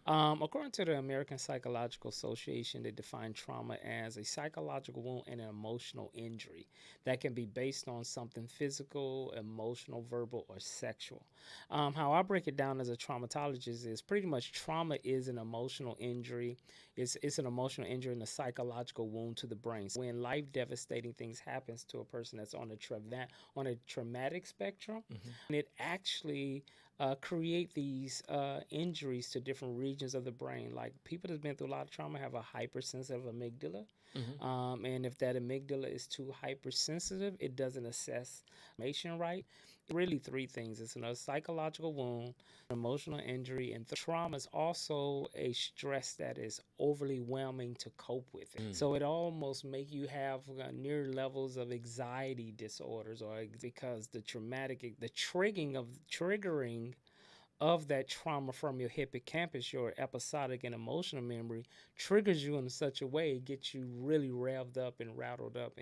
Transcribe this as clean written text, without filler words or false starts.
According to the American Psychological Association, they define trauma as a psychological wound and an emotional injury that can be based on something physical, emotional, verbal, or sexual. How I break it down as a traumatologist is pretty much trauma is an emotional injury. It's an emotional injury and a psychological wound to the brain. So when life devastating things happens to a person that's on a traumatic spectrum, it actually create these injuries to different regions of the brain. Like people that's been through a lot of trauma have a hypersensitive amygdala. And if that amygdala is too hypersensitive, it doesn't assess information right. Really, three things: it's a psychological wound, emotional injury, and trauma is also a stress that is overly whelming to cope with it. So it almost make you have near levels of anxiety disorders, or because the triggering of that trauma from your hippocampus, your episodic and emotional memory, triggers you in such a way it gets you really revved up and rattled up